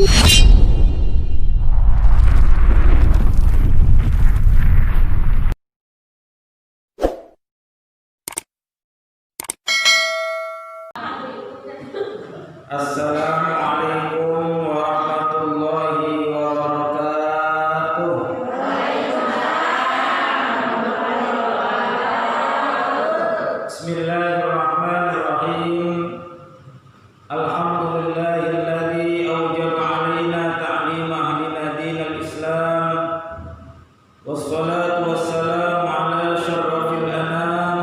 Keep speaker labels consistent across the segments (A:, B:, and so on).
A: Assalamualaikum warahmatullahi wabarakatuh. Bismillahirrahmanirrahim. Alhamdulillahilladzi awjaba 'alaina ta'lima ahlina dinal Islam. Wassalatu wassalamu ala asyrafil anam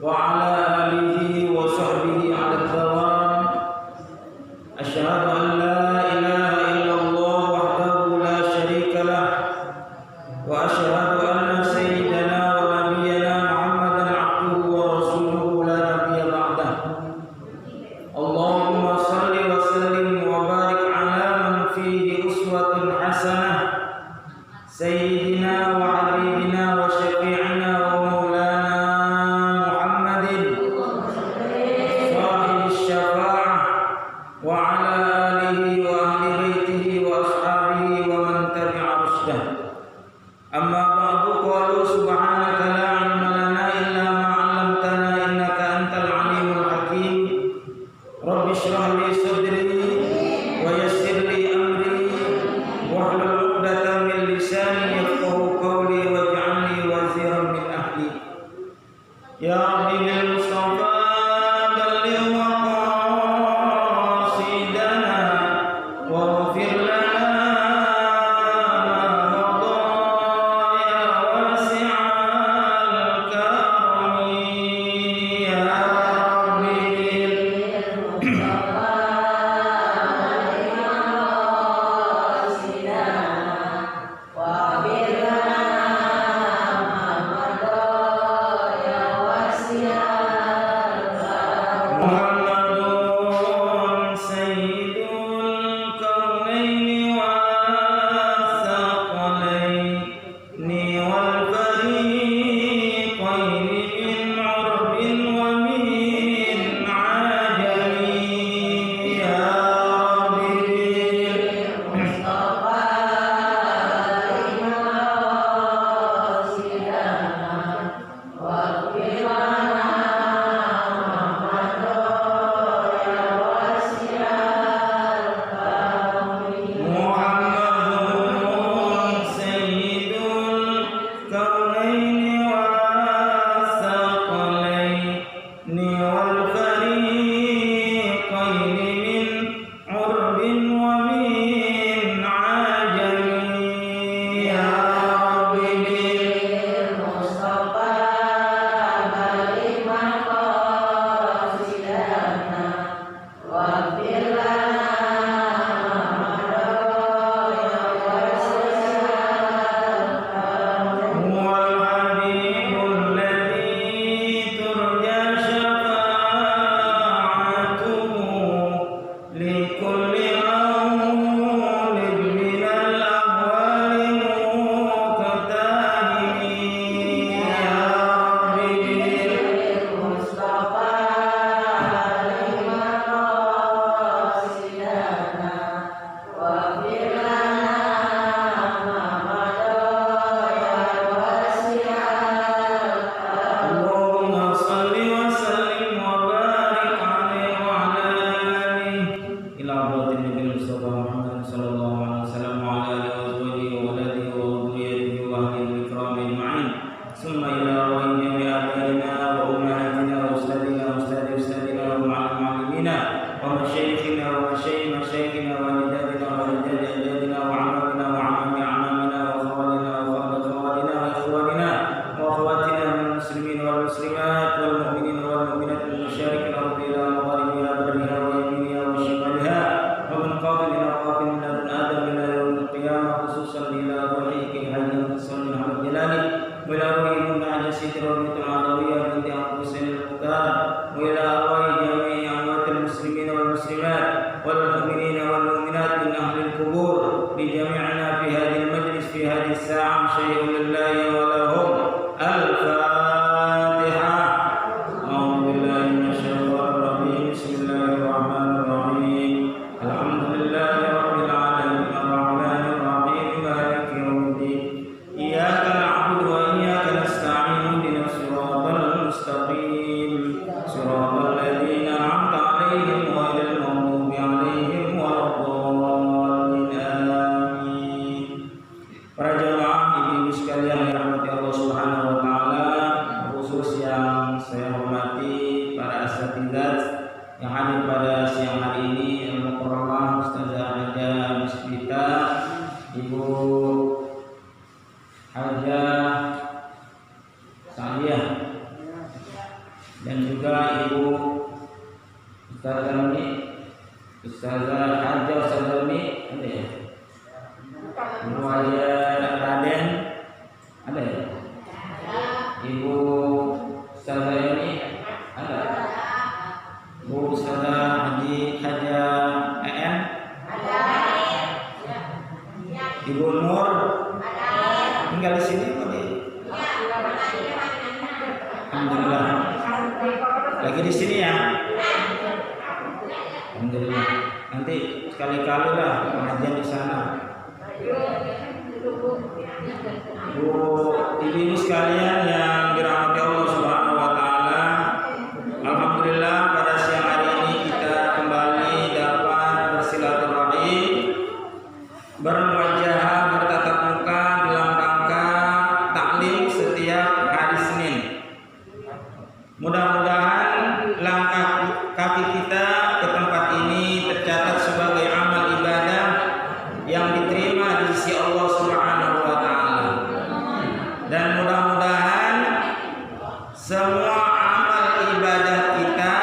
A: wa ala alihi wa sahbihi 'ala dawam. Asyhadu an la ilaha illallah wahdahu la syarika lah wa asyhadu anna sayyidana wa nabiyyana Muhammadan 'abduhu wa rasuluhu la nabiyya ba'dah. Allahumma shalli wa sallim wa barik 'ala man fihi uswatun hasanah sayyidina wa habibina wa syafi'ina wa maulana Muhammadin sahibis syafa'ah wa ala alihi wa ahli baitihi wa ashabihi wa man tabi'a rushdah. Amma ba'du, qalu subhanaka la ilma lana illa ma 'allamtana innaka antal alimul hakim. Rabbi shrah li sadri wa yassir li amri wahlul 'uqdatam min lisani yafqahu qawli waj'alni waziran min ahli. Ya Rabbi bil Mustafa balligh maqasidana waghfir lana ma madha ya wasi'al karami. Ya Rabbi bil Muhammadun sayyidul kaunaini wathaqalaini wal fariqaini min 'urbin wa min 'ajami. Ya Rabbi bil Muhammadun sayyidul kaunaini wathaqalaini wal fariqaini min 'urbin wa min 'ajami. Ya Rabbi bil huwal habibul ladzi turja syafa'atuhu likulli maulid minal ahwali muqtahimi. Ya Rabbi bil Allahumma shalli wa sallim wa barik 'alaihi wa 'ala alihi ila hadratin nabiyil Mustafa Muhammad sallallahu alaihi wasallam wa 'ala alihi wa sahbihi wa waladihi wa dhurriyyatihi wa ahlihi al-kiram ajma'in. Summa ila arwahi jami'i abaina wa ummahatina wa ustadina wa ustadina wa mu'allimina wa masyayikhina wa masyayikhina wa walidina wa walidati ajdadina wa 'amamina wa 'amami 'amamina wa khawalina wa khawalati khawalina wa ikhwanina wa akhwatina minal muslimin wal muslimat wal mu'minin wal mu'minat min masyariqil ardi ila magharibiha barriha wa yaminiha wa shimaliha wa min qabilina wa qabil min ladun adam ila yaumil qiyamah, khususan ila ruhihi hayyin sallallahu alaihi jalali wa ila ruhi munajat siti rabbitul alawiyah binti al-husain al-muqtar wa ila arwahi jami'i amwatil muslimin wal muslimat wal mu'minin wal mu'minat min ahli al-qubur li jami'ina fi hadhihi al-majlis fi hadhihi as-sa'ah syai'un lillahi wa lahum. Al-Fatihah. A'udzu billahi minasyaitonir rajim. Bismillahirrahmanirrahim. Alhamdulillahi hadir pada siang hari ini Al-Mukarramah Ustazah Haja Bismita, Ibu Haja Sa'diyah, dan juga Ibu Ustazah Haja Ustazah ada ya? Ibu Haja Raden ada ya? Ibu Ustazah ini ada? Bu Ustazah Haja EN ada? Ibu Nur tinggal di sini apa di? Alhamdulillah lagi di sini ya. Alhamdulillah, nanti sekali-kali lah pengajian di sana. Bu, ibu sekalian yang dirahmati Allah Subhanahu wa taala. Alhamdulillah pada siang hari ini kita kembali dapat bersilaturahim, bermuajahah, bertatap muka dalam rangka taklim setiap hari Senin. Mudah-mudahan langkah kaki kita ke tempat ini tercatat sebagai amal ibadah yang diterima di sisi Allah Subhanahu wa taala. Dan mudah-mudahan semua amal ibadah kita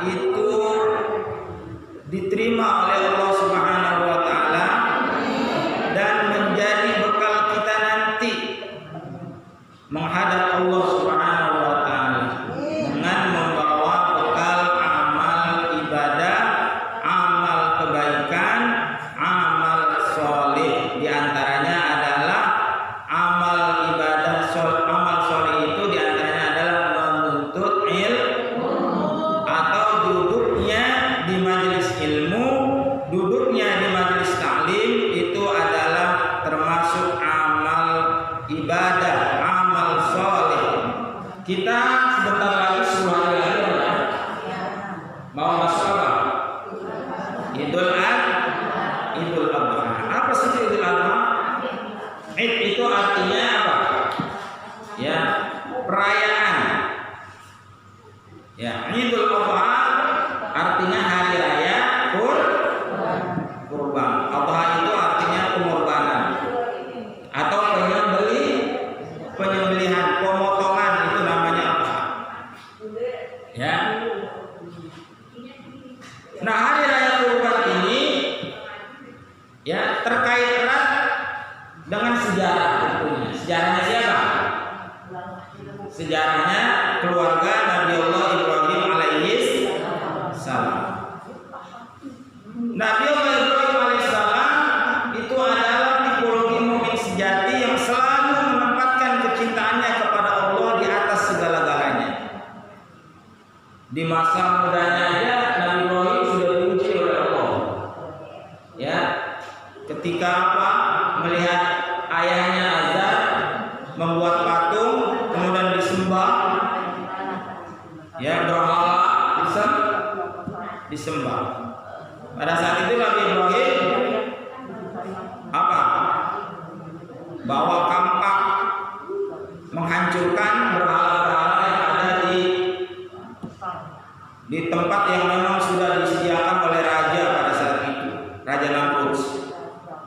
A: itu diterima oleh Allah Subhanahu wa taala dan menjadi bekal kita nanti menghadap Allah Subhanahu wa taala dengan membawa bekal amal ibadah, amal kebaikan, amal soleh. Di antaranya adalah amal ibadah, amal soleh itu di antaranya adalah menuntut ilmu atau duduknya di majelis ilmu, duduknya di majelis taklim itu adalah termasuk amal ibadah, amal soleh. Kita sebentar lagi 10 hari lagi ya. Mau masuk apa? Idul Adha. Apa sih Idul Adha? Id itu artinya apa? Ya, perayaan. Ya, Idul Adha artinya hari raya kurban. Adha itu artinya pengorbanan atau penyembelihan, pemotongan, itu namanya Adha. Ya. Nah, hari raya kurban ini ya terkait erat dengan sejarah tentunya. Sejarahnya siapa? Sejarahnya keluarga Nabi Allah Ibrahim alaihis salam. Nabi Allah Ibrahim alaihis salam itu adalah tipologi mukmin sejati yang selalu menempatkan kecintaannya kepada Allah di atas segala-galanya. Di masa mudanya aja Nabi Ibrahim sudah diuji oleh Allah. Ya, ketika apa? Melihat ayahnya Azar membuat patung kemudian disembah, ya, berhala disembah. Pada saat itu Nabi Ibrahim apa? Bawa kampak menghancurkan berhala-berhala yang ada di tempat yang memang sudah disediakan oleh raja pada saat itu, Raja Namrud,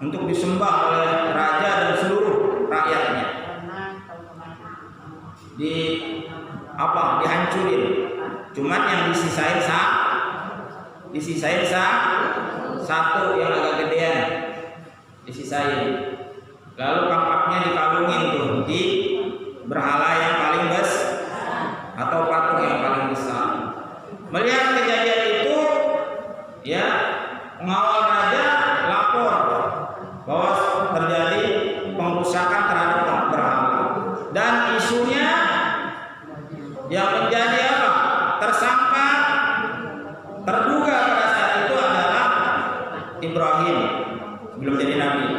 A: untuk disembah oleh raja dan seluruh rakyatnya. Dihancurin. Cuman yang disisain satu yang agak gedean disisain. Lalu kampaknya dikalungin tuh di berhala yang paling besar atau patung yang paling besar. Melihat kejadian itu, ya, pengawal raja lapor bahwa terjadi pengrusakan terhadap berhala, dan isunya yang menjadi apa? Tersangka terduga pada saat itu adalah Ibrahim belum jadi nabi.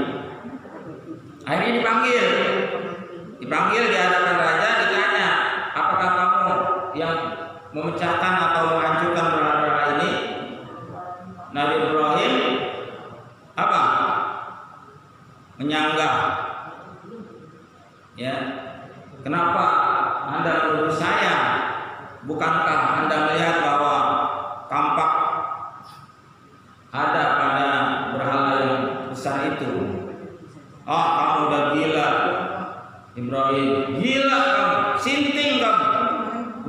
A: Akhirnya dipanggil di hadapan raja, ditanya, apakah kamu yang memecahkan atau menghancurkan berhala ini? Nabi Ibrahim apa? Menyanggah. Ya, kenapa Anda menuduh saya? Bukankah Anda melihat bahwa kampak ada pada berhala yang besar itu. Oh, kamu udah gila, Ibrahim. Gila kamu, sinting kamu,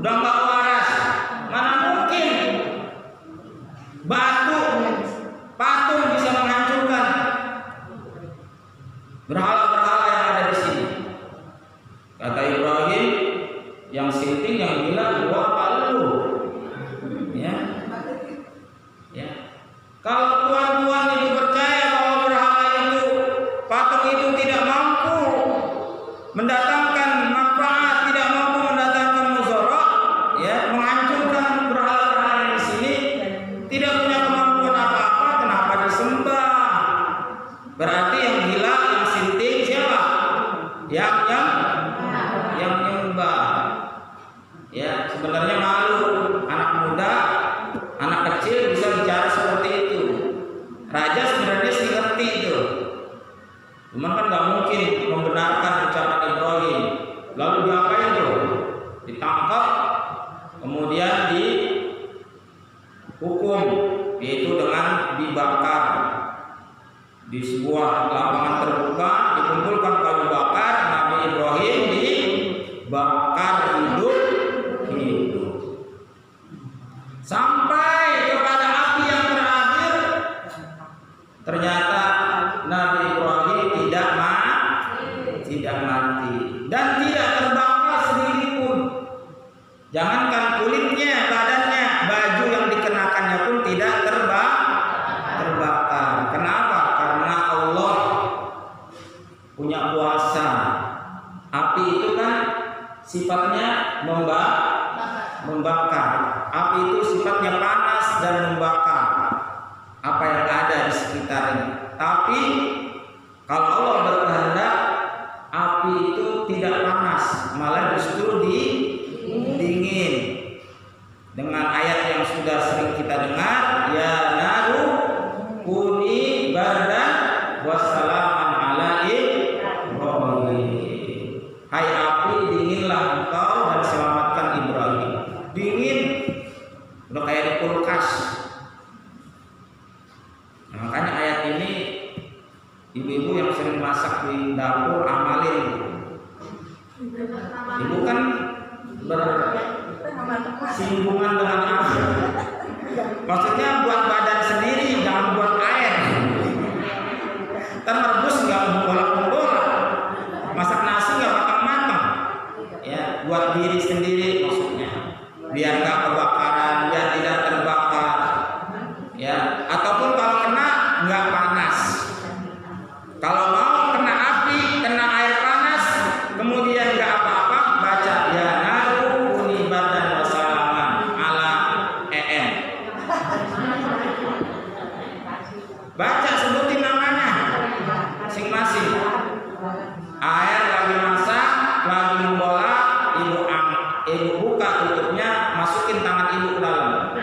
A: udah nggak waras. Mana mungkin batu patung bisa menghancurkan berhala-berhala yang ada di sini. Kata Ibrahim, yang sinting, yang gila gua apa lu? Ya. Ya. Kalau tuan-tuan itu percaya bahwa berhala itu, patung itu tidak mampu mendatangkan manfaat, tidak mampu mendatangkan mudarat, ya, menghancurkan berhala-berhala di sini, tidak punya kemampuan apa-apa, kenapa disembah? Berarti yang gila, yang sinting siapa? Yang nyembah. Ya, sebenarnya malu anak muda, anak kecil bisa bicara seperti itu. Raja sebenarnya sih ngerti itu, cuman kan nggak mungkin membenarkan ucapan Ibrahim. Lalu diapain tuh? Ditangkap, kemudian dihukum, yaitu dengan dibakar di sebuah lapangan terbuka. Dikumpulkan kayu bakar, Nabi Ibrahim dibakar hidup sampai kepada api yang terakhir. Ternyata Nabi Ibrahim tidak mati dan tidak terbakar sedikit pun. Jangankan kulitnya, badannya, baju yang dikenakannya pun tidak terbakar. Kenapa? Karena Allah punya kuasa. Api itu kan sifatnya membakar. Api itu sifatnya panas dan membakar apa yang ada di sekitarnya. Tapi kalau Allah berkehendak, api itu tidak panas, malah justru dingin. Dengan ayat yang sudah sering kita dengar, ya naru kuni bardan wassalaman ala Ibrahim. Hai api, dinginlah engkau dan selamatkan Ibrahim. Dingin, udah kayak di kulkas. Nah, makanya ayat ini ibu-ibu yang sering masak di dapur amalin. Ibu kan bersinggungan dengan air. Maksudnya buat badan sendiri, jangan buat air. Ntar merebus nggak bolak-bolak, masak nasi nggak matang-matang. Ya, buat diri sendiri maksudnya, biar nggak kebakaran, biar tidak terbakar. Ya, ataupun kalau kena nggak panas. Kalau mau kena api, kena air panas, kemudian nggak apa-apa, baca ya naru kuni bardan wassalaman ala EM. Baca, sebutin namanya masing-masing. Air lagi masak, lagi membola, ibu buka tutupnya, masukin tangan ibu ke dalam.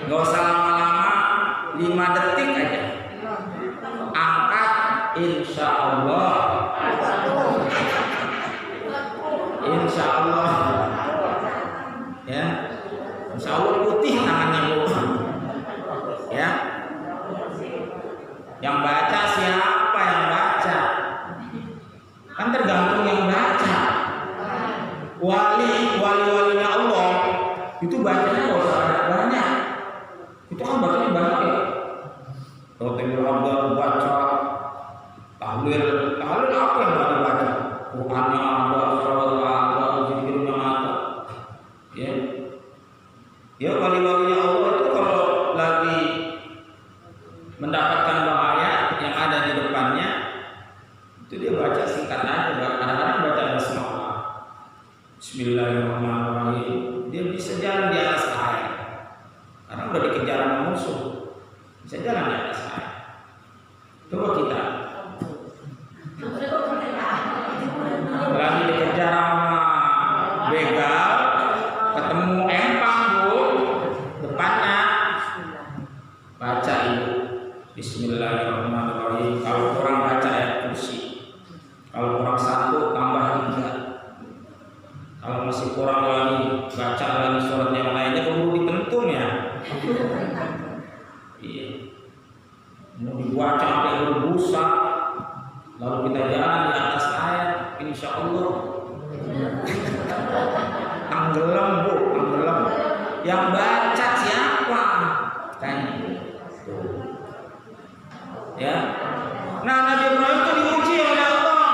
A: Gak usah lama-lama, 5 detik aja. Angkat, insya Allah. Insya Allah. Ya, insya Allah putih tangannya bu. Ya. Yang baca siapa yang baca? Kan tergantung yang baca. Wali-walinya Allah itu bacanya nggak usah banyak. Itu kan bacanya banyak ya. Rotemil Abdul baca tahlil apa yang nggak dibaca? Qurannya ada, surah ada, zikirnya ada. Ya, ya wali-walinya Allah itu kalau lagi mendapatkan bahaya yang ada di depannya, itu dia baca singkat aja. Kadang-kadang baca basmalah, Bismillahirrahmanirrahim. Dia bisa jalan di atas air karena udah dikejar sama musuh, bisa jalan di atas air. Coba kita lagi dikejar sama begal, ketemu empang bu depannya, baca ibu Bismillahirrahmanirrahim. Kalau kurang baca ayat kursi, kalau kurang 1 tambah 3. Kalau masih kurang lagi baca lagi surat yang lainnya, keburu dipentung ya. Iya. Mau dibaca sampai berbusa, lalu kita jalan di atas air, insya Allah tenggelam bu, tenggelam. Yang baca siapa? Kan? Ya. Nah, Nabi Ibrahim itu diuji oleh Allah,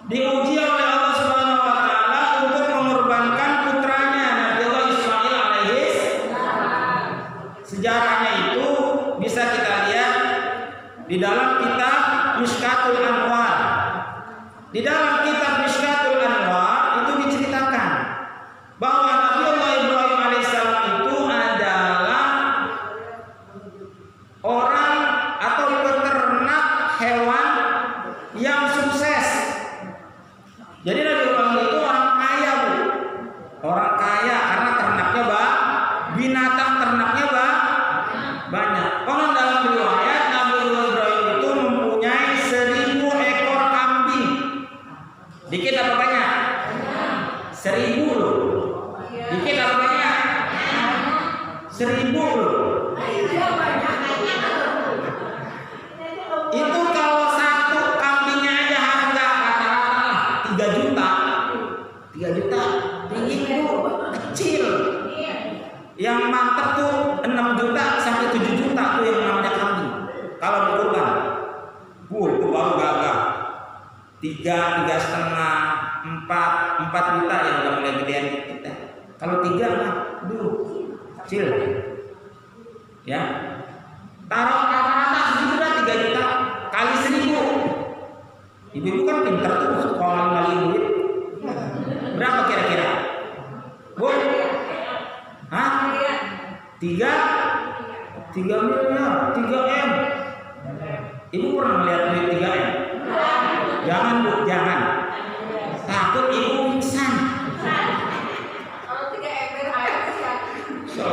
A: diuji oleh Allah Subhanahu Wa Taala untuk mengorbankan putranya Nabi Allah Ismail alaihis. Sejarahnya itu bisa kita lihat di dalam kitab Mishkatul Anwar. Di dalam kitab Mishkatul Anwar itu diceritakan bahwa Nabi Allah Ibrahim alaihissalam itu adalah orang atau peternak hewan yang sukses. Jadi Nabi Ibrahim itu orang kaya bu, orang kaya karena ternaknya binatang ternaknya banyak. Kalau dalam riwayat Nabi Ibrahim itu mempunyai 1000 ekor kambing. Dikit apa banyak? 1000 loh. Dikit apa banyak? 1000 loh. Itu kalau satu kambingnya aja harga katakanlah 3 juta. 3 juta tinggi bu, kecil. Yang mantap tuh 6 juta sampai 7 juta tuh yang namanya kambing. Kalau berkurban, itu baru gagah. 3,5, 4 juta yang udah mulai gedean kita. Kalau 3 mah, kecil. Ya, taruh rata-rata segitu dah 3 juta kali 1000. Ibu-ibu kan pintar tuh sekolah kali duit. Berapa kira-kira? Bu? Hah? 3 miliar, 3M. Ibu pernah melihat duit 3M? Jangan bu, jangan. Takut ibu pingsan.
B: Kalau 3M berapa?
A: So,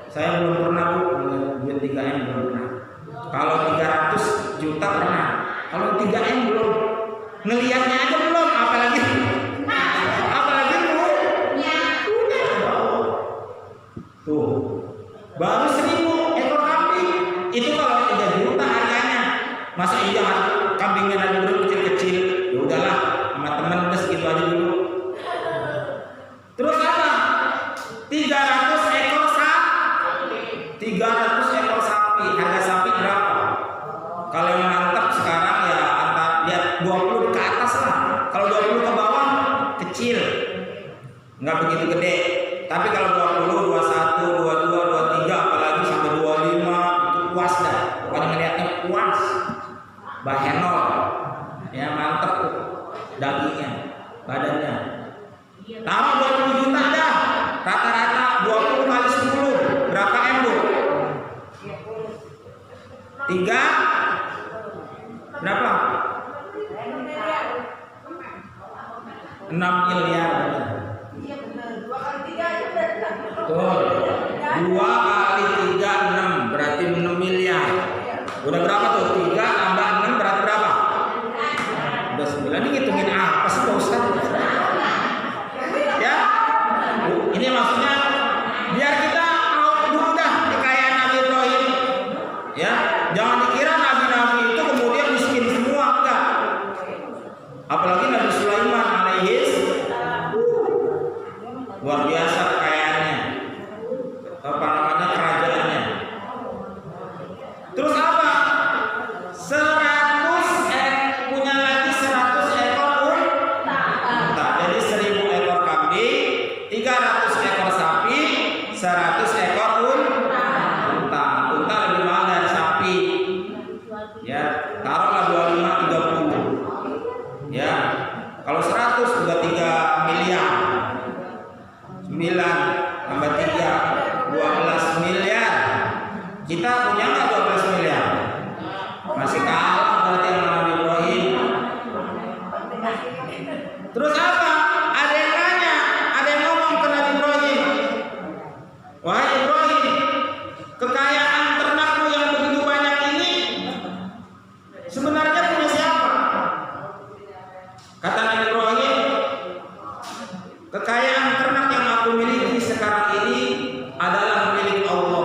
A: saya belum pernah bu melihat duit 3M, belum pernah. Kalau 300 juta pernah. Kalau 3M belum. Ngelihatnya aja belum, apalagi bu. Tuh, baru 1000 ekor kambing. Itu kalau 3 juta harganya. Masa iya kambingnya Nabi Ibrahim kecil-kecil? Ya udahlah, sama temen udah segitu aja dulu. Terus apa? 300 ekor sapi. 300 ekor sapi. Harga sapi berapa? Kalau yang mantap sekarang ya antara lihat 20 ke atas lah. Kalau 20 ke bawah kecil, nggak begitu gede. Tapi kalau 20, 21, 22, 23, apalagi sampai 25 itu puas dah. Pokoknya ngeliatnya puas. Bahenol, ya mantep tuh dagingnya, badannya. Taruh 20 juta dah. Rata-rata 20 kali 10 berapa M bu? 3 berapa? 6 miliar. Betul. 2 kali 3 6 berarti 6 miliar. Udah berapa tuh? 3 tambah 6 berarti berapa? Udah 9. Ini ngitungin apa sih Pak Ustaz? Ya. Ini maksudnya biar kita tahu dulu dah kekayaan Nabi Ibrahim. Ya, jangan dikira nabi-nabi itu kemudian miskin semua, enggak. Apalagi Nabi Sulaiman alaihis luar biasa kekayaannya, apa namanya kerajaannya. Terus apa? 100 punya lagi 100 ekor unta. Jadi 1000 ekor kambing, 300 ekor sapi, 100 ekor unta. Unta lebih mahal dari sapi. Ya, taruhlah 25 30. Ya. Kalau 100 udah 3 miliar. 9 tambah 3 12 miliar. Kita punya nggak 12 miliar? Masih kalah berarti sama Nabi Ibrahim. Terus apa? Ada yang nanya, ada yang ngomong ke Nabi Ibrahim, wahai Ibrahim, kekayaan ternakmu yang begitu banyak ini sebenarnya punya siapa? Kata Nabi Ibrahim, kekayaan ternak yang aku miliki sekarang ini adalah milik Allah.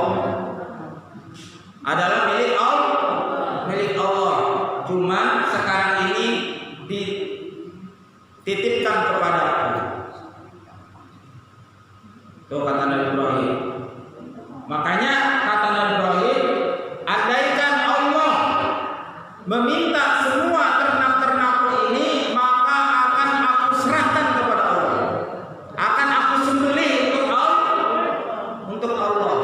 A: Makanya kata Nabi Ibrahim, andaikan Allah meminta semua ternak-ternakku ini, maka akan aku serahkan kepada Allah, akan aku sembelih untuk Allah.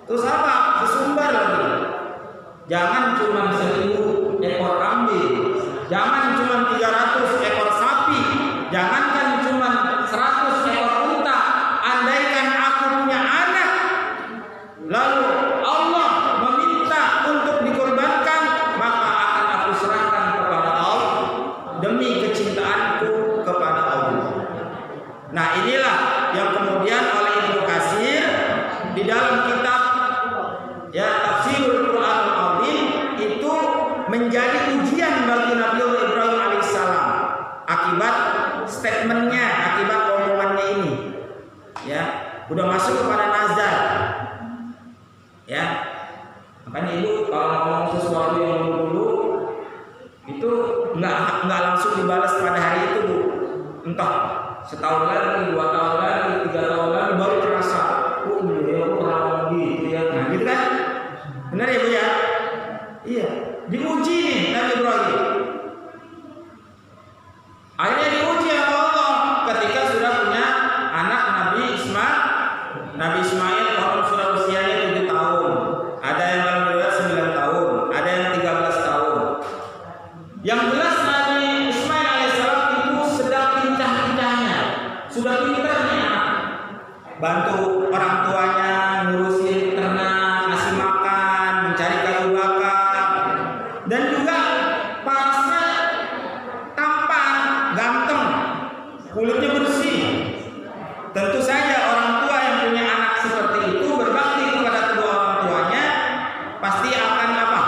A: Terus apa? Sesumbar lagi. Jangan cuma 1000 ekor kambing, jangan cuma 300 ekor sapi, jangankan cuma 100 ekor unta. Andaikan aku punya anak, lalu Allah meminta untuk dikorbankan, maka akan aku serahkan kepada Allah demi kecintaanku kepada Allah. Nah, inilah yang kemudian oleh Ibnu Katsir di dalam kitab Tafsirul Qur'anul Azim itu menjadi ujian bagi Nabi Ibrahim alaihissalam akibat statementnya, akibat omongannya ini. Ya, udah masuk kepada nazar. Ya, makanya ibu kalau ngomong sesuatu yang dulu itu nggak langsung dibalas pada hari itu, Bu. Entah setahun lagi, 2 tahun lagi, 3 tahun lagi baru terasa. Oh iya, aku pernah ngomong gitu ya. Nah, gitu kan? Benar ya, Bu ya? Iya, diuji nih Nabi Ibrahim. Akhirnya diuji sama Allah ketika sudah punya anak Nabi Ismail. Nabi Ismail kalau sudah usianya 7 tahun, ada yang dalam riwayat 9 tahun, ada yang 13 tahun. Yang jelas Nabi Ismail alaihissalam itu sedang lincah-lincahnya, sudah pintarnya, bantu orang tuanya ngurusin ternak, ngasih makan, mencari kayu bakar, dan juga parasnya tampan, ganteng, kulitnya bersih. Tentu saja orang tua yang punya anak seperti itu berbakti kepada kedua orang tuanya pasti akan apa?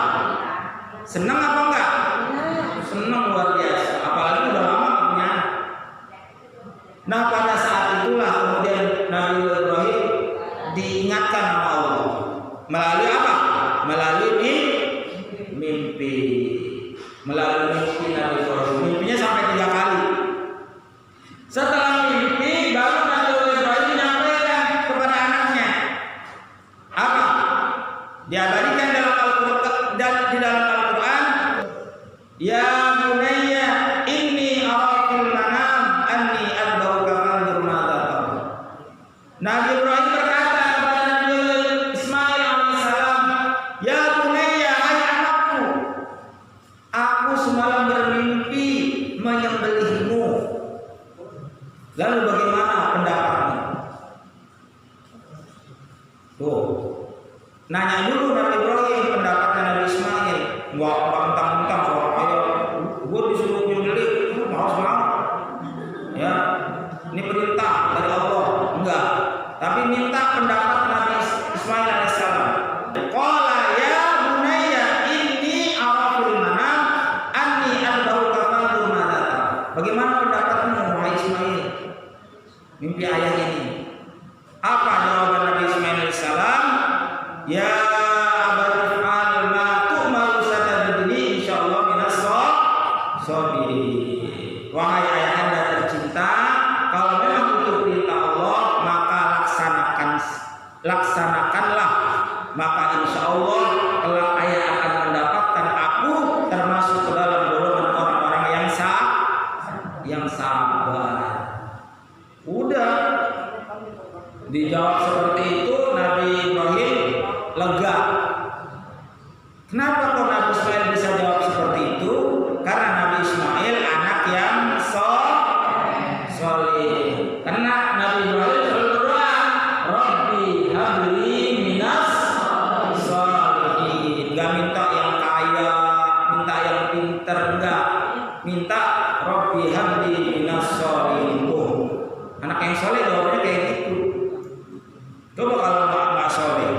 A: Senang apa enggak? Senang luar biasa. Apalagi udah lama punya anak. Nah, pada saat itulah kemudian Nabi Ibrahim diingatkan sama Allah melalui apa? Melalui mimpi. Melalui mimpi Nabi Ibrahim. Mimpinya sampai 3 kali. Setelah mimpi baru Nabi Ibrahim menyampaikan kepada anaknya. Apa? Diabadikan dalam Al-Qur'an, dan di dalam Al-Qur'an, ya bunayya inni ara fil manam anni adbauka fanzur madza tara. Nabi Ibrahim berkata kepada Nabi Ismail alaihissalam, ya bunayya, hai anakku, aku semalam bermimpi menyembelihmu. Lalu bagaimana pendapatmu? Tuh, nanya dulu Nabi Ibrahim pendapatnya Nabi Ismail. Nggak mentang-mentang orang kaya, gue disuruh nyembelih, harus mau. Ya, ini perintah dari Allah. Enggak, tapi minta pendapat Nabi Ismail alaihissalam. Qala ya bunayya inni ara fil manam anni adbauka fanzur madza tara. Bagaimana pendapatmu wahai Ismail? Mimpi ayahnya ini. Apa jawaban Nabi Ismail alaihissalam? Ya abati fa'al ma tu'maru satajidni insyaallah minas shabirin. Wahai ayahanda tercinta, kalau memang itu perintah Allah, maka laksanakanlah. Maka insyaallah kelak ayah akan mendapatkan aku termasuk ke dalam golongan orang-orang yang sabar. Udah dijawab seperti itu, Nabi Ibrahim lega. Kenapa kok Nabi Ismail bisa jawab seperti itu? Karena Nabi Ismail anak yang soleh. Karena Nabi Ibrahim selalu berdoa, Rabbi habli minas sholihin. Gak minta yang kaya, minta yang pinter, enggak. Minta Rabbi habli minas sholihin. Anak yang soleh jawabnya kayak gitu. Coba kalau nggak soleh.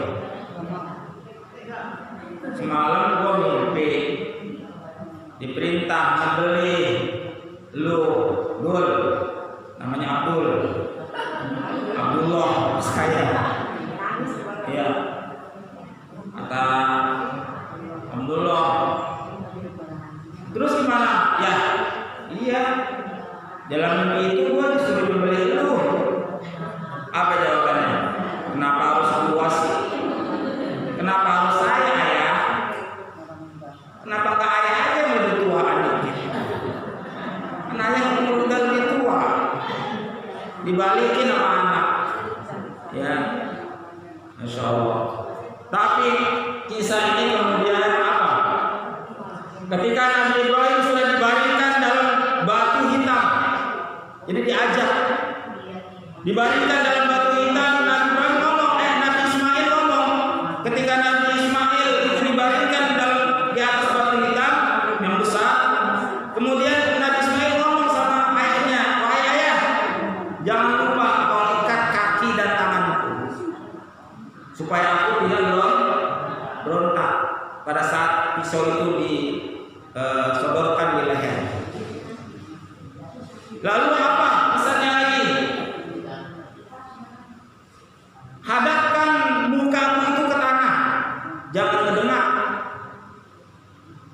A: Semalam gua mimpi diperintah membeli lu Dul, namanya Abdullah saya. Iya. Kata Abdullah. Terus gimana? Ya, iya. Dalam mimpi itu gua disuruh membeli lu. Apa jawabannya? Kenapa harus harus gua sih? Kenapa harus saya ayah? Kenapa nggak ayah aja yang lebih tua adiknya? Kan ayah umur udah lebih tua, dibalikin sama anak, ya, Masya Allah. Tapi kisah ini kemudian apa? Ketika Nabi Ibrahim sudah dibaringkan dalam batu hitam, jadi diajak dibaringkan dalam batu hitam, Nabi Ibrahim ngomong, Nabi Ismail ngomong, ketika Nabi Ismail itu dibaringkan di atas batu hitam yang besar, kemudian Nabi Ismail ngomong sama ayahnya, wahai ayah, jangan lupa kau ikat kaki dan tanganku, supaya aku tidak berontak pada saat pisau itu disodorkan di leher. Lalu apa pesannya lagi? Hadapkan mukamu itu ke tanah, jangan ngedengak,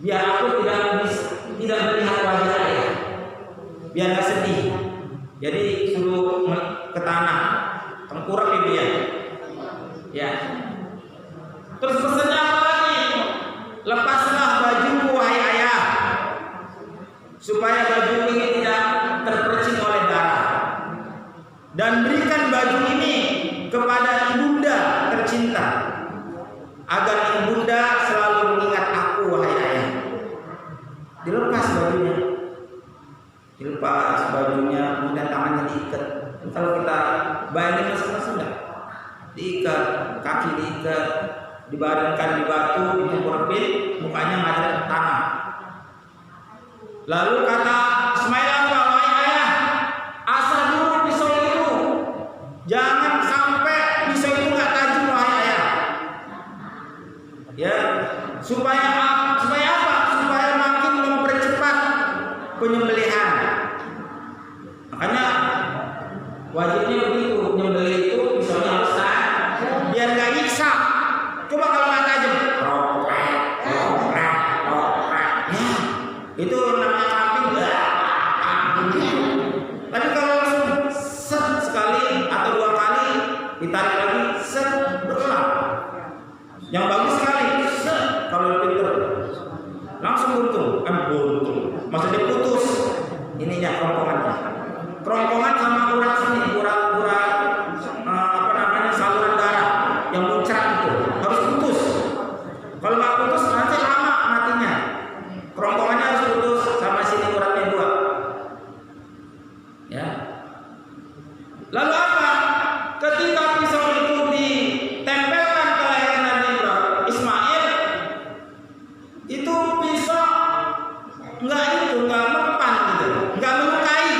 A: biar aku tidak melihat wajah ayah, biar gak sedih. Jadi suruh ke tanah, tengkurap dia. Ya. Terus pesannya apa lagi? Lepaslah bajuku wahai ayah, supaya baju ini tidak terpercik oleh darah, dan berikan baju ini kepada ibunda tercinta, agar ibunda selalu mengingat aku wahai ayah. Dilepas bajunya, kemudian tangannya diikat. Kalau kita bayangin masa sudah diikat, kaki diikat, dibaringkan di batu, dikumpulin, mukanya ngadep ke tanah. Lalu kata Ismail apa? Wahai ayah, asah dulu pisau itu, jangan sampai pisau itu nggak tajam wahai ayah. Ya, supaya apa? Supaya makin mempercepat penyembelihan. Makanya wajibnya begitu, nyembelih itu pisaunya harus tajam, biar nggak nyiksa. Coba kalau nggak tajam, itu namanya kambing. Tapi kalau langsung set sekali atau dua kali, ditarik lagi set, berulang. Yang bagus sekali set, kalau pinter langsung buntung, maksudnya putus ininya, kerongkongan sama urat sini, urat saluran darah yang muncrat itu harus putus. Kalau nggak putus nanti lama matinya. Kerongkongannya harus putus sama sini uratnya dua. Ya. Lalu apa? Ketika pisau itu ditempelkan ke leher Nabi Ismail, itu pisau nggak mempan gitu, nggak melukai.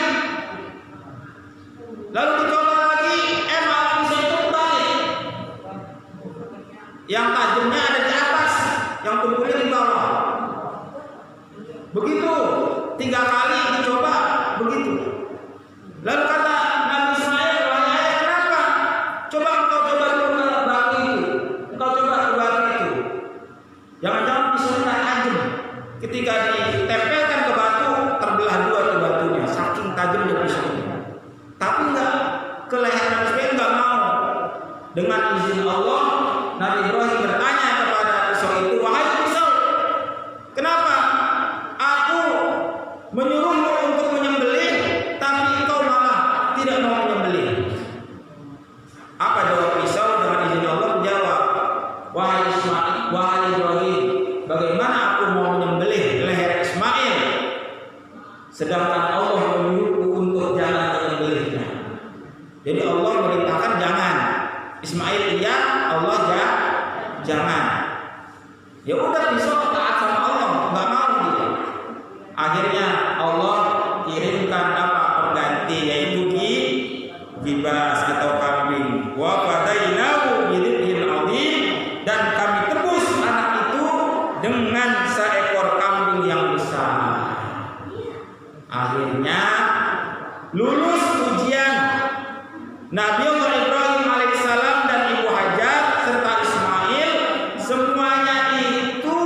A: Lalu dicoba lagi, malah pisau itu balik. Yang tajamnya ada di atas, yang tumpulnya di bawah. Begitu 3 kali dicoba begitu. Lalu kata Nabi Ismail, wahai ayah, kenapa? Coba engkau coba dulu ke batu itu. Engkau coba ke batu itu. Jangan-jangan pisaunya tajam. Ketika ditempelkan ke batu, terbelah dua tuh batunya. Saking tajamnya pisaunya. Tapi enggak, ke leher Nabi Ismail enggak mau. Dengan izin Allah, Nabi Ibrahim bertanya kepada pisau itu, wahai pisau, kenapa aku menyuruhmu untuk menyembelih, tapi engkau malah tidak mau menyembelih? Apa jawab pisau? Dengan izin Allah menjawab, wahai Ibrahim, bagaimana aku mau menyembelih leher Ismail, sedangkan Allah menyuruhku untuk jangan menyembelihnya. Jadi Allah merintahkan jangan. Ismail iya, Allah jangan. Ya udah, pisau taat sama Allah, nggak mau dia. Akhirnya Allah kirimkan pengganti, yaitu gibas atau kambing. Wa fadainahu bidzibhin adzim, dan kami tebus anak itu dengan seekor kambing yang besar. Akhirnya lulus ujian. Nabi Allah Ibrahim alaihissalam dan Ibu Hajar serta Ismail semuanya itu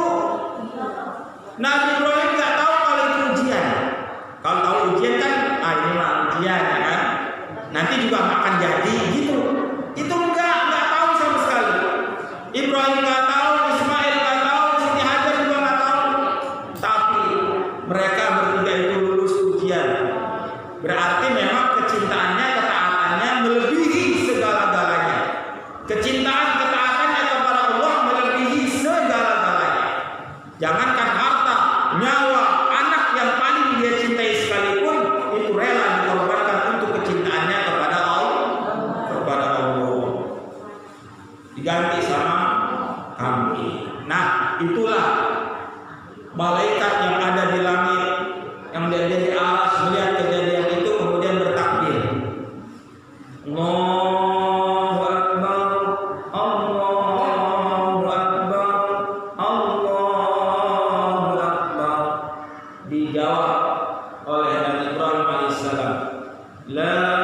A: diganti sama kambing. Nah, itulah malaikat yang ada di langit, yang ada di atas melihat kejadian itu kemudian bertakbir. Allahu Akbar, Allahu Akbar, Allahu Akbar. Dijawab oleh Nabi Ibrahim alaihissalam, La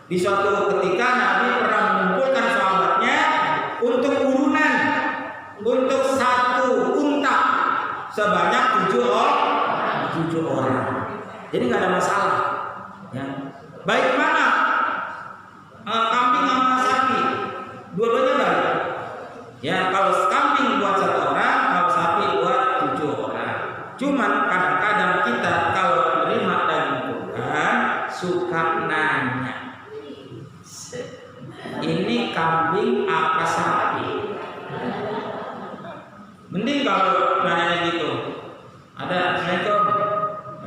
A: Di suatu ketika Nabi pernah mengumpulkan sahabat Jadi nggak ada masalah. Ya. Baik mana? Kambing sama sapi, dua-duanya baik. Ya, kalau kambing buat 1 orang, kalau sapi buat 7 orang. Cuman kadang-kadang kita kalau menerima daging kurban suka nanya, ini kambing apa sapi? Mending kalau nanya gitu. Ada, Assalamualaikum.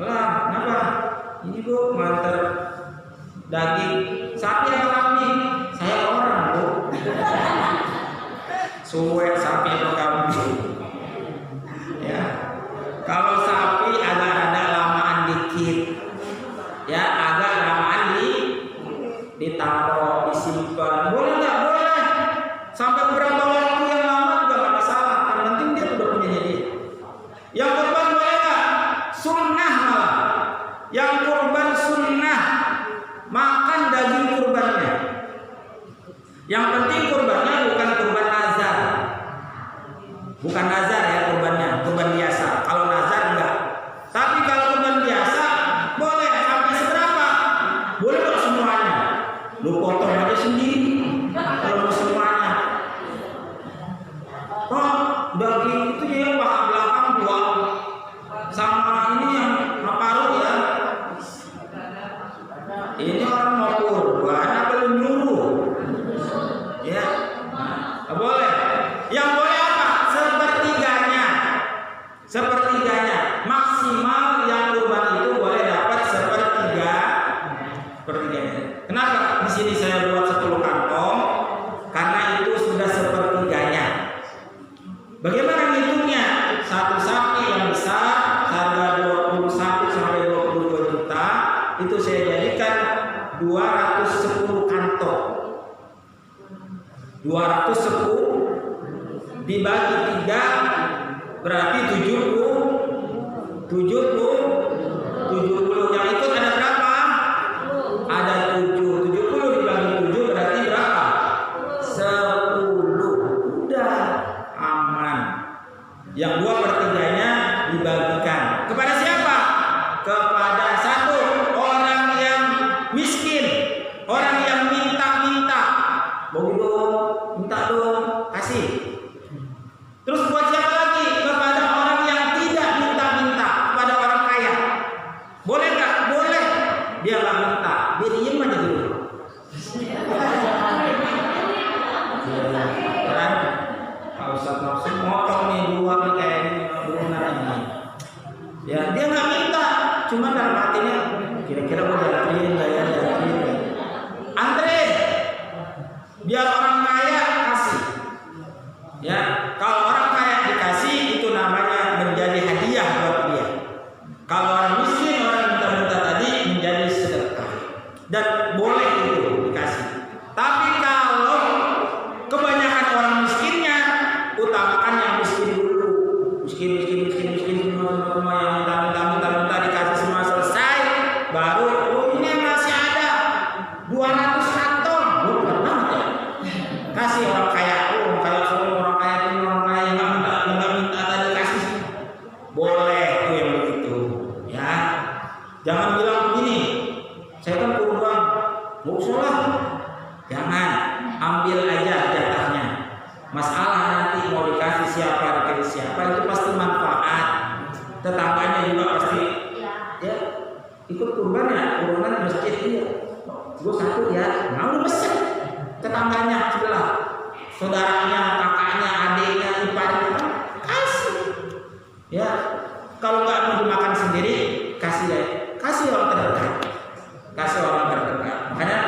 A: Lah, kenapa? Ini Bu nganter daging sapi atau kambing? Saya orang Bu. Suwe sapi atau kambing? Ya. Kalau sapi agak ada lamaan dikit. Ya, agak lamaan ditaruh, disimpan. Boleh nggak? Boleh. Sampai berapa waktu yang lama juga nggak masalah. Yang penting dia udah punya jadi. Yang kurban boleh nggak? Sunnah malah. Yang kurban sunnah makan daging kurbannya. Yang penting kurbannya bukan kurban nazar. Bukan nazar ya kurbannya, kurban biasa. Kalau nazar enggak. Tapi kalau kurban biasa boleh sampai seberapa? Boleh kok semuanya. Lu potong aja sendiri. Kalau mau semuanya. Oh, daging itu ya yang paha belakang 2. Sama ini yang paru ya. Ini orang mau kurban apa lu nyuruh? Ya. Nah, boleh. Yang boleh apa? Sepertiganya. Sepertiganya. Maksimal yang kurban itu boleh dapat sepertiganya. Kenapa di sini saya buat 10 kantong? Karena itu sudah sepertiganya. Bagaimana ngitungnya? Satu sapi yang besar harga 21 sampai 22 juta itu saya jadikan 210 kantong. 210 dibagi 3 berarti 70. Yang ikut ada berapa? Ada 7. 70 dibagi 7 berarti berapa? 10. Udah aman. Yang 2/3-nya dibagikan kepada siapa? Kepada 1 orang yang miskin, orang yang minta-minta. Mau dong, minta dong, kasih. Terus buat siapa lagi? Kepada orang yang tidak minta-minta, kepada orang kaya. Boleh nggak? Boleh. Dia nggak minta, dia diem aja dulu. Kan? Kalau Ustaz langsung motong nih 2 nih kayak ini, berunar ini. Ya dia nggak minta, cuma dalam hatinya kira-kira gue jatuhin nggak ya, jatuhin. Antre, biar orang kaya kasih. Ya, kalau orang kaya dikasih itu namanya menjadi hadiah buat dia. Kalau orang miskin, orang minta-minta tadi menjadi sedekah. Dan boleh itu dikasih. Tapi kalau kebanyakan orang miskinnya, utamakan yang miskin dulu. Miskin semua yang minta dikasih semua selesai, baru ini masih ada 200 kantong. Bukan banget ya. Kasih orang kaya, orang kaya semua orang kaya yang nggak minta tadi kasih. Boleh tuh yang begitu, ya. Jangan bilang begini, saya kan kurban, nggak usah lah. Jangan, ambil aja jatahnya. Masalah nanti mau dikasih siapa, dikasih siapa itu pasti manfaat. Tetangganya juga pasti, ya ikut kurban ya, kurbanan di masjid dia. Gue 1 ya, mau di masjid. Tetangganya sebelah, saudaranya, kakaknya, adiknya, iparnya, kasih. Ya, kalau nggak mau dimakan sendiri, kasih deh, kasih orang terdekat, kasih orang terdekat. Makanya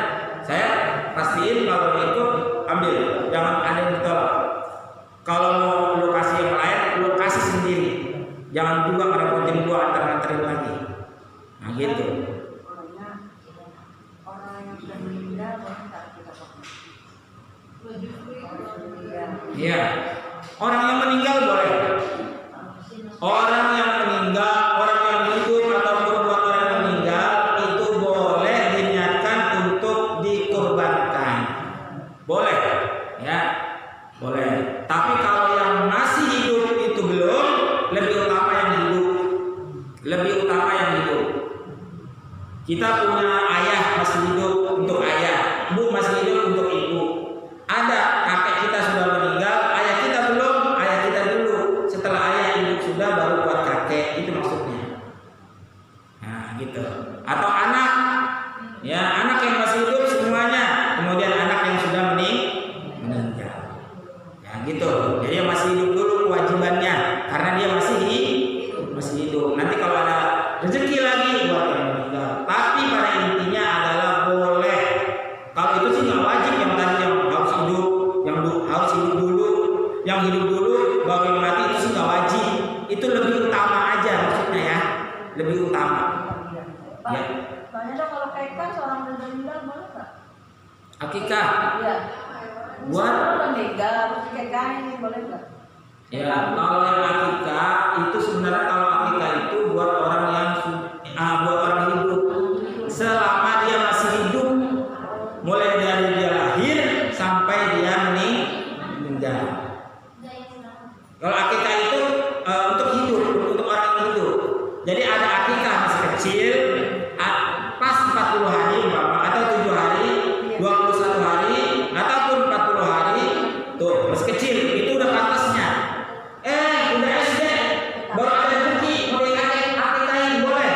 A: saya pastiin kalau ikut ambil, jangan ada yang ditolak. Kalau mau lo kasih yang lain, lo kasih sendiri. Jangan juga ngerepotin gua antar-antarin lagi. Nah gitu.
B: Orang yang sudah meninggal boleh tak kita pakai?
A: Iya. Orang yang meninggal boleh. Orang yang meninggal, orang yang hidup ataupun buat orang yang meninggal itu boleh diniatkan untuk dikurbankan. Boleh, ya. Boleh. Tapi kalau yang masih hidup itu belum, lebih utama yang hidup. Lebih utama yang hidup. Kita punya ayah masih hidup untuk ayah, ibu masih hidup untuk ibu. Ada kakek kita sudah meninggal, ayah kita belum, ayah kita dulu. Setelah ayah ibu sudah baru buat kakek, itu maksudnya. Nah, gitu. Atau anak, ya anak yang masih hidup semuanya, kemudian anak yang sudah meninggal. Ya gitu. Jadi yang masih hidup dulu kewajibannya, karena dia masih hidup. Nanti kalau ada rezeki lagi buat yang meninggal. Tapi pada intinya adalah boleh. Kalau itu sih nggak wajib yang tadi yang harus hidup, harus hidup dulu, yang hidup dulu baru yang mati itu sih nggak wajib. Itu lebih utama aja maksudnya ya, lebih utama.
B: Pak,
A: Ya.
B: soalnya dong kalau akikah seorang udah meninggal boleh nggak?
A: Akikah.
B: Iya.
A: Buat
B: udah meninggal, harus dikikahin, boleh nggak?
A: ya, kalau yang akikah itu sebenarnya kalau akikah itu buat orang yang buat orang hidup. Selama dia masih hidup, mulai dari dia lahir sampai dia meninggal. Kalau akikah itu untuk hidup, untuk orang yang hidup. Jadi ada akikah masih kecil, pas 40 hari umpama, atau 7 hari, 21 hari, ataupun 40 hari, tuh masih kecil, itu udah pantasnya. Udah SD, baru ada rezeki, mau akikahin boleh.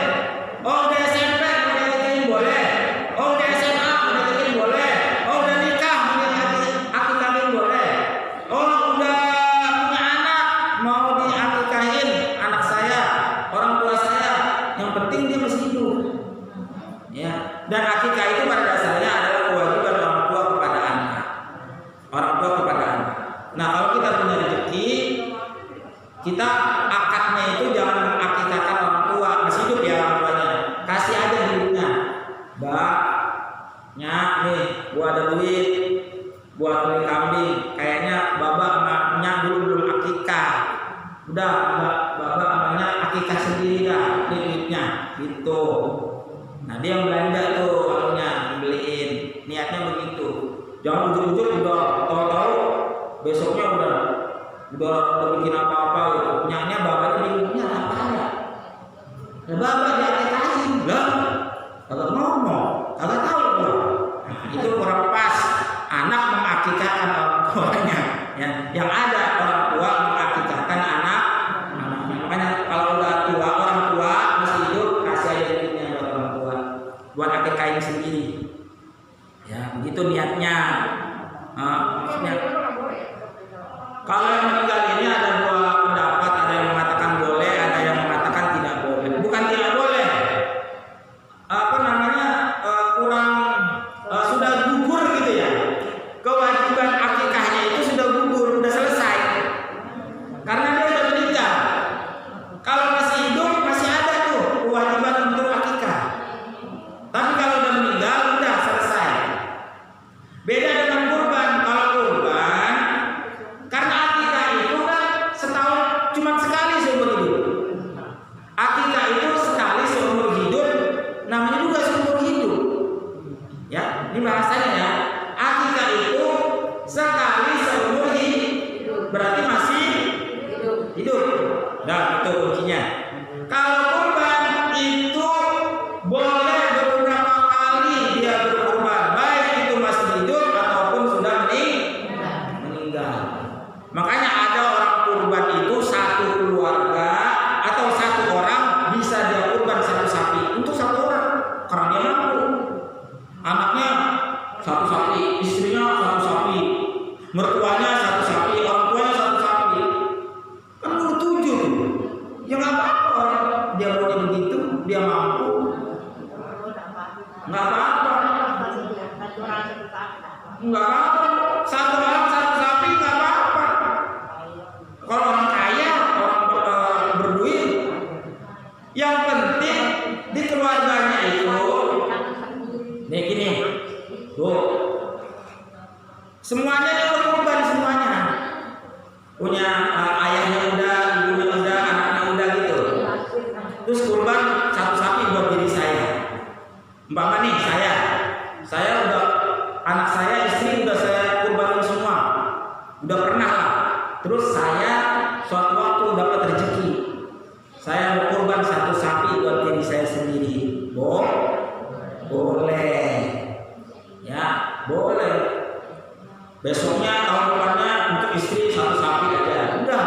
A: Oh udah SMP, mau akikahin boleh. Oh udah SMA, mau akikahin boleh. Oh udah nikah, mau akikahin boleh. Oh udah punya anak, mau diakikahin anak saya, orang tua saya. Yang penting dia masih hidup. Ya, dan akikah itu pada dasarnya adalah kewajiban orang tua kepada anak. Orang tua kepada anak. Nah, kalau kita punya rezeki, kita akadnya itu jangan mengakikahkan orang tua masih hidup ya orang tuanya. Kasih aja duitnya. Mbak, nyak nih, gua ada duit buat beli kambing. Kayaknya babak sama nyak dulu belum akikah. Udah, babak sama nyak akikah sendiri dah, ini duitnya. Gitu. Nah, dia yang belanja tuh orangnya beliin. Niatnya begitu. Jangan ujuk-ujuk udah tahu-tahu besoknya udah bikin apa-apa gitu. Nyaknya bapaknya bingungnya apa ya? Nah, bapak diakikahin lah. Kalau ngomong, kagak tahu gua. Nah, itu kurang pas. Anak mengakikahkan orang tuanya. Ya, yang ada orang tua mengakikahkan anak. Makanya kalau udah tua, orang tua masih hidup, kasih aja duitnya buat orang tua, buat akikahin sendiri. Ya, begitu niatnya. Maksudnya kalau yang meninggal ini ada dua pendapat, ada yang mengatakan boleh, ada yang mengatakan tidak boleh. Bukan tidak boleh, kurang sudah gugur gitu ya. Kewajiban akikahnya itu sudah gugur, sudah selesai. Karena dia sudah meninggal. Kalau masih hidup masih ada tuh kewajiban untuk akikah. Tapi kalau udah meninggal udah selesai. Beda dengan kurban. Kalau kurban, karena akikah itu kan setahun cuma sekali seumur hidup. Akikah itu sekali seumur hidup, namanya juga seumur hidup. Ya, ini bahasanya ya. Akikah itu sekali seumur hidup, berarti masih hidup. Nah, itu kuncinya. Kalau kurban itu boleh beberapa kali dia berkurban, baik itu masih hidup ataupun sudah meninggal. Makanya ada orang kurban itu satu keluarga atau satu orang bisa dia kurban satu sapi untuk satu orang karena dia mampu. Anaknya satu sapi, istrinya satu sapi, mertuanya satu sapi, orang tuanya satu sapi. Kan udah 7. Ya nggak apa-apa orang dia maunya begitu, dia mampu. Nggak apa-apa. Nggak apa-apa. Satu orang satu sapi nggak apa-apa. Kalau orang kaya, orang berduit, yang penting di keluarganya itu, nih gini, tuh, semuanya dia berkorban semuanya. Punya ayahnya udah, ibunya udah, anaknya udah gitu. Terus kurban satu sapi buat diri saya. Umpama nih saya udah, anak saya, istri udah saya kurbanin semua, udah pernah lah. Terus saya suatu waktu dapat rezeki, saya mau kurban satu sapi buat diri saya sendiri. Boleh. Ya, boleh. Besoknya tahun depannya untuk istri 1 sapi aja. Udah.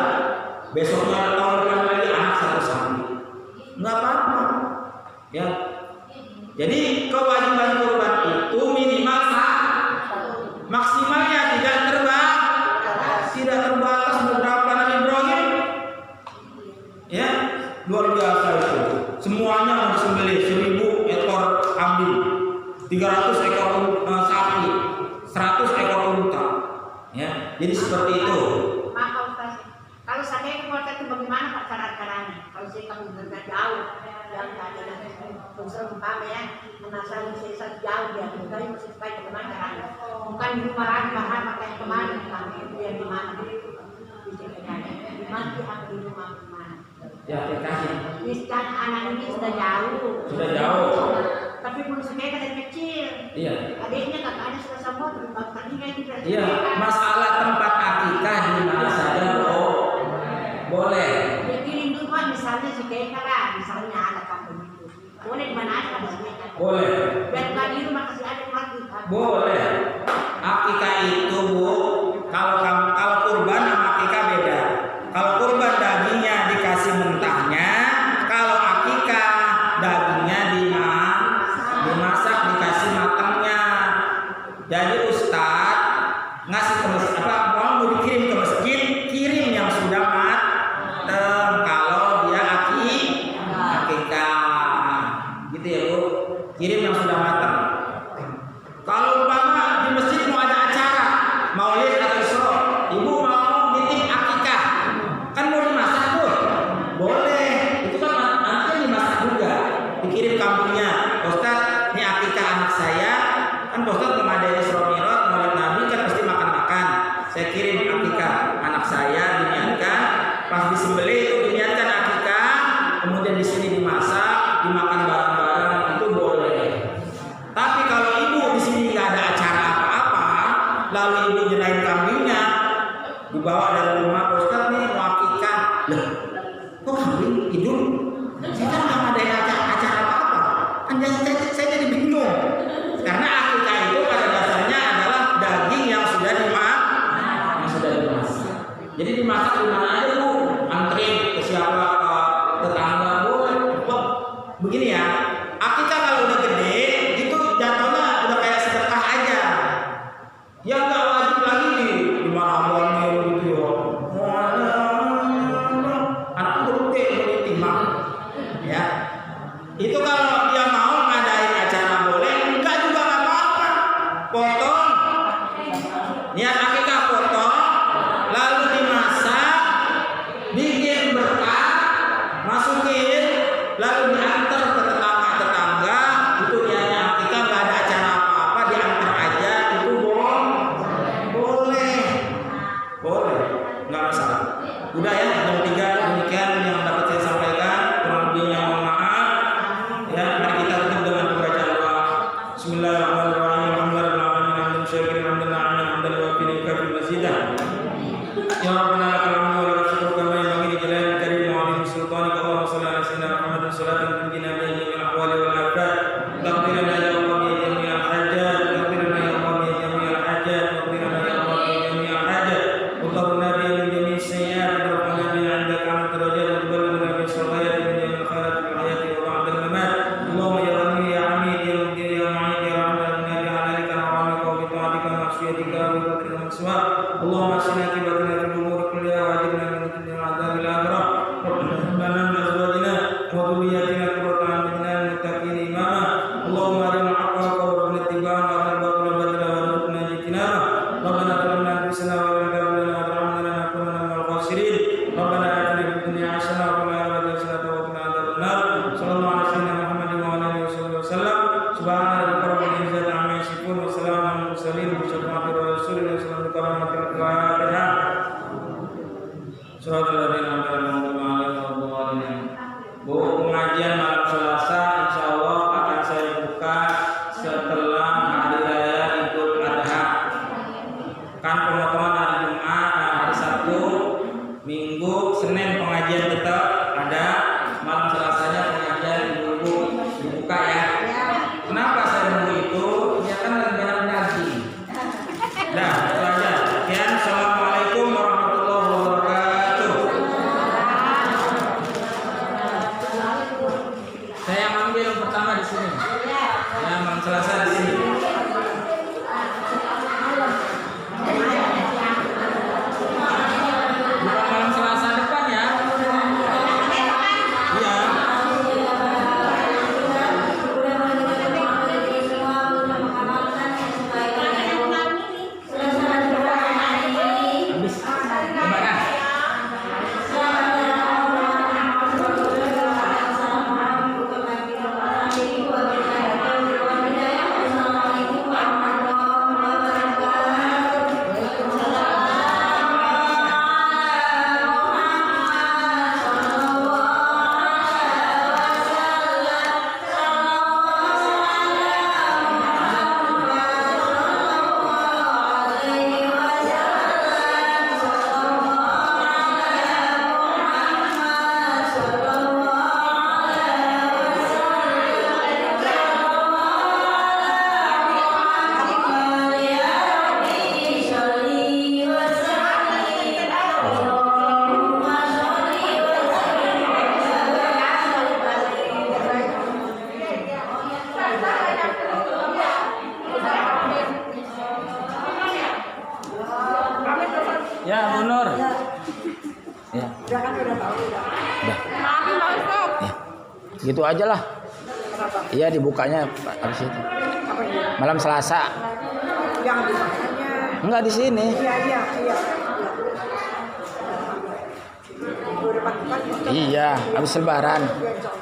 A: Besoknya tahun depan lagi anak 1 sapi. Enggak apa-apa. Ya. Jadi kewajiban kurban itu minimal maksimalnya tidak terbatas beberapa Nabi Ibrahim. Ya, luar biasa itu. Semuanya mau disembelih 1000 ekor kambing, 300 ekor sapi, 100 ekor unta. Ya, jadi seperti itu.
B: Maaf Ustaz, kalau saya ke kota itu bagaimana Pak cara-caranya? Kalau saya kamu berangkat jauh, yang ada unsur umpama ya, menasari saya jauh dia, dari mesti supaya bagaimana caranya? Bukan di rumah lagi, bahkan pakai kemana? Itu yang di mana? Di mana di rumah mana?
A: Ya, kasih.
B: Miskan anak ini sudah jauh.
A: Sudah jauh.
B: Tapi belum sekali dari kecil.
A: Iya.
B: Adiknya kakaknya sudah sama, tadinya juga.
A: Iya, masalah tempat akikah di mana saja boleh.
B: Dia kirim dulu Pak, misalnya si Keka lah, misalnya ada kampung itu. Boleh di mana aja di sini.
A: Boleh.
B: Biar nggak di rumah kasih adik mati.
A: Boleh. Akikah itu Bu, kalau kurban sama akikah beda. Kalau kurban dagingnya dikasih mentahnya, kalau akikah dagingnya dimasak dikasih matangnya. Jadi Ustadz ngasih ke masjid mau dikirim ke masjid, kirim yang sudah matang. Kalau dia akikah, gitu ya Bu, kirim yang sudah matang. Kalau umpama di masjid mau ada acara maulid atau isra, ibu mau nitip akikah, kan mau dimasak tuh, boleh. Itu kan nanti dimasak juga, dikirim kambingnya. Ustaz, ini akikah anak saya, kan Ustaz mengadain Isra Mi'raj maulid Nabi kan pasti makan-makan. Saya kirim akikah anak saya, diniatkan, pas disembelih itu diniatkan akikah, kemudian di sini dimasak, dimakan bareng-bareng, itu boleh. Tapi kalau ibu di sini nggak ada acara apa-apa, lalu ibu nyerahin kambingnya, dibawa dari rumah, Ustaz nih mau akikah, loh, kok kambing hidup? Saya kan nggak ada acara apa-apa, kan saya jadi bingung. Karena akikah itu pada dasarnya adalah daging yang sudah dimasak. Jadi dimasak di mana aja Bu, antri ke siapa, ke tetangga boleh. Wah, begini ya, akikah kalau udah gede itu jatuhnya udah kayak sedekah aja. Ya nggak wajib lagi di mana gitu ya. Anak udah gede udah ditimang. Ya. Itu kalau dia mau ngadain acara boleh, enggak juga nggak apa-apa. Potong. Niat akikah potong, lalu dimasak, bikin berkah, masukin, lalu diantar ke tetangga-tetangga. Itu niatnya akikah, nggak ada acara apa-apa, diantar aja, itu boleh, nggak masalah. Udah ya, jam 3 demikian yang dapat saya sampaikan. Kurang lebihnya mohon maaf. Ya, mari kita tutup dengan pembacaan doa. Bismillahirrahmanirrahim. Alhamdulillahirabbil alamin. Syakirin hamdan wa fi mazidah. Ya Rabbana lakal hamdu wa lakal syukru kama yanbaghi li jalali karim wa 'azimi sultanika. Allahumma shalli ala sayyidina Muhammadin salatan tunjina biha jami'al ahwali wal afat. Taghfir lana ya Allah bi jami'il hajat, taghfir lana ya Allah bi jami'il hajat, taghfir lana ya Allah bi jami'il hajat. Wa taghfirna bi jami'is sayyi'at, wa rabbana bi 'indaka 'an darajat, wa tuballighuna bi salawati min jami'il khairat fil hayati wa ba'da al-mamat. Allahumma ya Ghani ya Hamid ya Mubdi ya Mu'id ya Rahman ya bi'alalika wa 'amalika wa bi ta'atika wa khasyatika wa bi qadrika wa suwa. Allahumma asina akibatana fil umuri kulliha wa ajirna min fitnatil 'adzabil akhirah. Rabbana hab lana min azwajina wa dhurriyyatina qurrata a'yunin lil muttaqina imama. Allahumma arina al-haqqa haqqan warzuqna ittiba'ahu wa arina al-batila batilan warzuqna ijtinabah. Rabbana zalamna anfusana wa lam taghfir lana wa tarhamna lanakunanna minal khasirin. Rabbana atina fid dunya hasanah wa fil akhirati hasanah wa qina adzaban nar. Sallallahu alaihi wasallam Muhammadin wa ala alihi wasallam. Subhana rabbika rabbil izzati amma yasifun wa salamun alal mursalin bi syafa'ati rasulillah sallallahu alaihi wasallam. Al-Fatihah. Shallallahul alaihi wasallam. Bu, pengajian malam Selasa insyaallah akan saya buka setelah hari raya Idul Adha. Kan pemotongan hari Jumat, hari Sabtu, Minggu, Senin pengajian tetap ada. Malam Selasanya pengajian ibu-ibu dibuka ya. Kenapa saya Ya, Bu Nur. Ya.
B: Udah kan udah tahu udah.
A: Udah.
B: Maafin Pak Ustadz.
A: Ya. Gitu aja lah.
B: Kenapa?
A: Iya, dibukanya habis itu.
B: Apa ini?
A: Malam Selasa.
B: Jangan dimakannya.
A: Enggak di sini.
B: Iya. Udah pagi-pagi.
A: Iya, habis lebaran.
B: Iya, insya Allah.